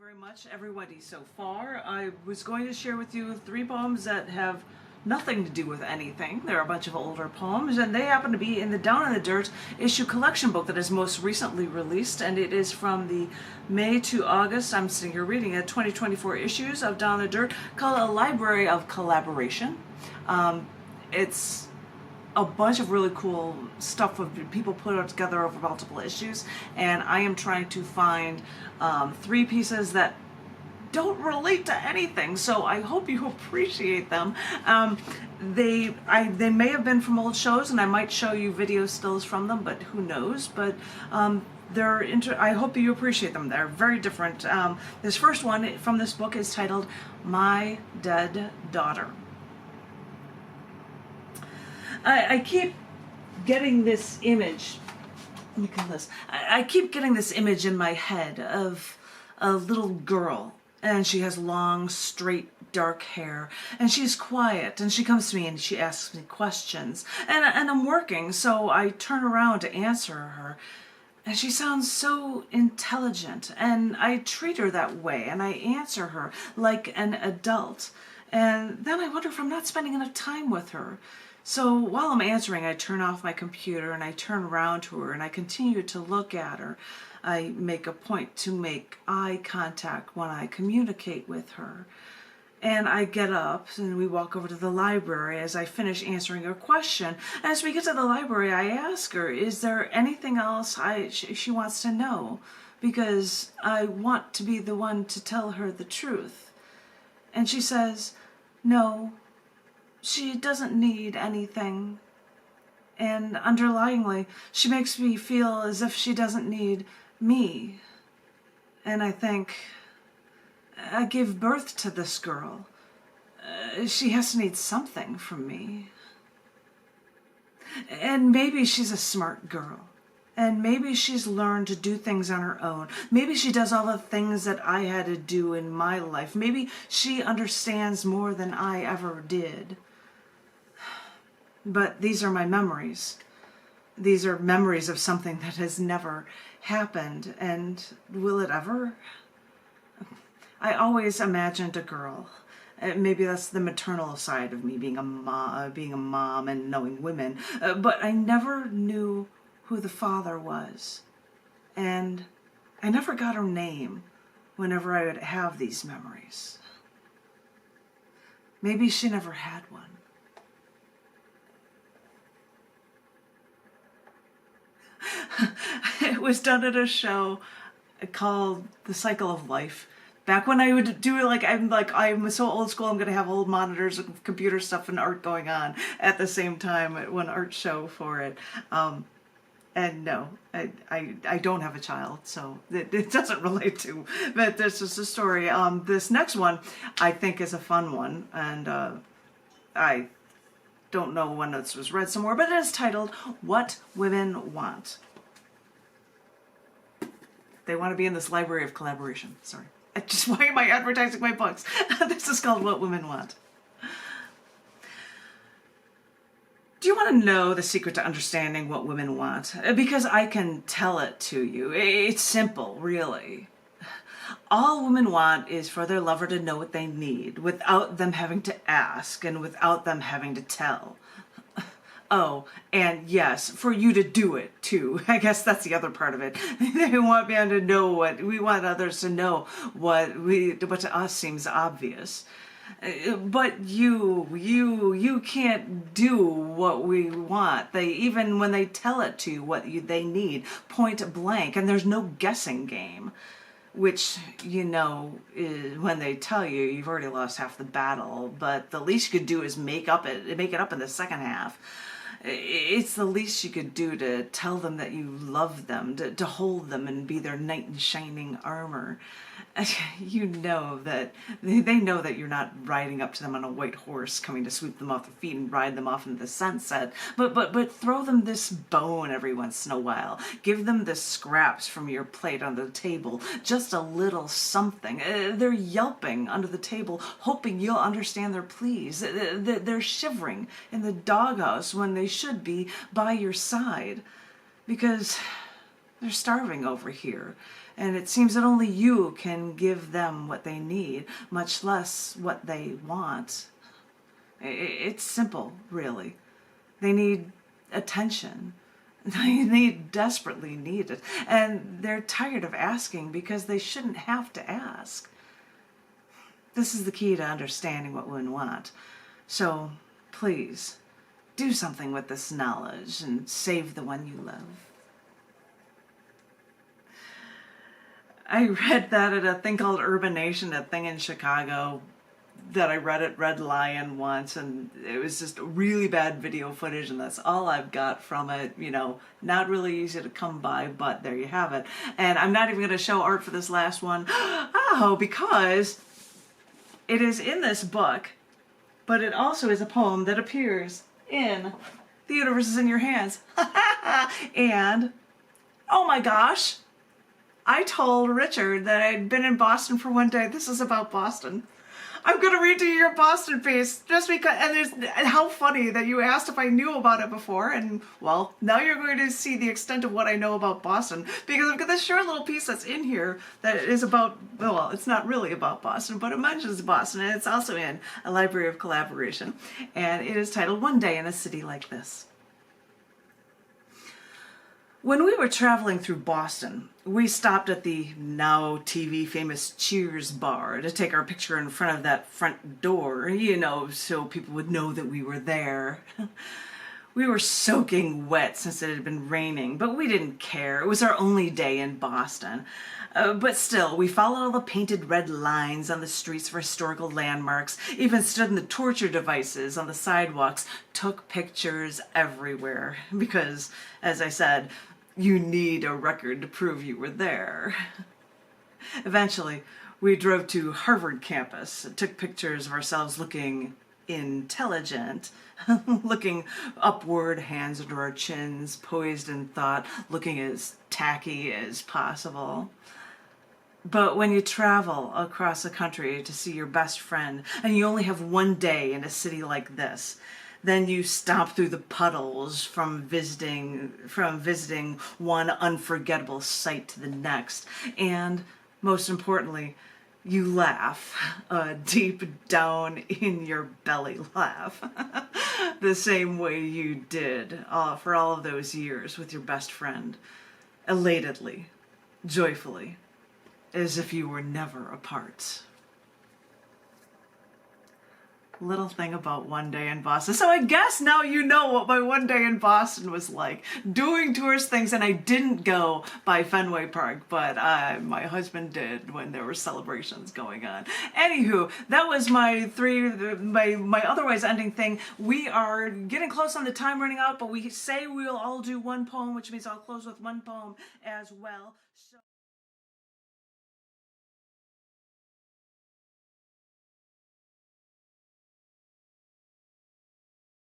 Very much, everybody, so far. I was going to share with you 3 poems that have nothing to do with anything. They're a bunch of older poems, and they happen to be in the Down in the Dirt issue collection book that is most recently released, and it is from the May to August, I'm sitting here reading it, 2024 issues of Down in the Dirt, called A Library of Collaboration. It's a bunch of really cool stuff of people put it together over multiple issues, and I am trying to find 3 pieces that don't relate to anything, so I hope you appreciate them. They may have been from old shows, and I might show you video stills from them, but who knows. But I hope you appreciate them. They're very different. This first one from this book is titled My Dead Daughter. I keep getting this image. Look at this. I keep getting this image in my head of a little girl, and she has long, straight, dark hair, and she's quiet, and she comes to me and she asks me questions, and I'm working, so I turn around to answer her, and she sounds so intelligent, and I treat her that way, and I answer her like an adult, and then I wonder if I'm not spending enough time with her. So while I'm answering, I turn off my computer and I turn around to her and I continue to look at her. I make a point to make eye contact when I communicate with her. And I get up and we walk over to the library as I finish answering her question. As we get to the library, I ask her, is there anything else she wants to know? Because I want to be the one to tell her the truth. And she says, no. She doesn't need anything, and underlyingly, she makes me feel as if she doesn't need me. And I think, I gave birth to this girl. She has to need something from me. And maybe she's a smart girl. And maybe she's learned to do things on her own. Maybe she does all the things that I had to do in my life. Maybe she understands more than I ever did. But these are my memories. These are memories of something that has never happened, and will it ever? I always imagined a girl. Maybe that's the maternal side of me, being a mom and knowing women. But I never knew who the father was, and I never got her name whenever I would have these memories. Maybe she never had one. It was done at a show called The Cycle of Life. Back when I would do it, I'm so old school, I'm going to have old monitors and computer stuff and art going on at the same time at one art show for it. And no, I don't have a child, so it doesn't relate to, but this is a story. This next one I think is a fun one, and I don't know when this was read somewhere, but it is titled What Women Want. They want to be in this library of collaboration. Sorry. Why am I advertising my books? This is called What Women Want. Do you want to know the secret to understanding what women want? Because I can tell it to you. It's simple, really. All women want is for their lover to know what they need without them having to ask and without them having to tell. Oh, and yes, for you to do it too. I guess that's the other part of it. They want me to know we want others to know what to us seems obvious. But you can't do what we want. Even when they tell it to you, they need, point blank, and there's no guessing game. Which, is when they tell you, you've already lost half the battle, but the least you could do is make it up in the second half. It's the least you could do to tell them that you love them, to hold them and be their knight in shining armor. You know that they know that you're not riding up to them on a white horse coming to sweep them off their feet and ride them off into the sunset, but throw them this bone every once in a while. Give them the scraps from your plate on the table, just a little something. They're yelping under the table, hoping you'll understand their pleas. They're shivering in the doghouse when they should be by your side, because they're starving over here. and it seems that only you can give them what they need, much less what they want. It's simple, really. They need attention. They desperately need it, and they're tired of asking because they shouldn't have to ask. This is the key to understanding what women want. So, please, do something with this knowledge and save the one you love. I read that at a thing called Urban Nation, a thing in Chicago that I read at Red Lion once, and it was just really bad video footage, and that's all I've got from it. You know, not really easy to come by, but there you have it. And I'm not even going to show art for this last one. Oh, because it is in this book, but it also is a poem that appears in The Universe is in Your Hands. And, oh my gosh, I told Richard that I'd been in Boston for one day. This is about Boston. I'm going to read to you your Boston piece just because, and how funny that you asked if I knew about it before, and well, now you're going to see the extent of what I know about Boston, because I've got this short little piece that's in here that is about, well, it's not really about Boston, but it mentions Boston, and it's also in a Library of Collaboration, and it is titled One Day in a City Like This. When we were traveling through Boston, we stopped at the now TV famous Cheers bar to take our picture in front of that front door, you know, so people would know that we were there. We were soaking wet since it had been raining, but we didn't care. It was our only day in Boston. But still, we followed all the painted red lines on the streets for historical landmarks, even stood in the torture devices on the sidewalks, took pictures everywhere, because, as I said, you need a record to prove you were there. Eventually, we drove to Harvard campus, took pictures of ourselves looking intelligent, looking upward, hands under our chins, poised in thought, looking as tacky as possible. But when you travel across the country to see your best friend, and you only have one day in a city like this, then you stomp through the puddles from visiting one unforgettable sight to the next. And most importantly, you laugh, a deep down in your belly laugh, the same way you did for all of those years with your best friend, elatedly, joyfully, as if you were never apart. Little thing about one day in Boston. So I guess now you know what my one day in Boston was like. Doing tourist things, and I didn't go by Fenway Park, but my husband did when there were celebrations going on. Anywho, that was my otherwise ending thing. We are getting close on the time running out, but we say we'll all do one poem, which means I'll close with one poem as well. So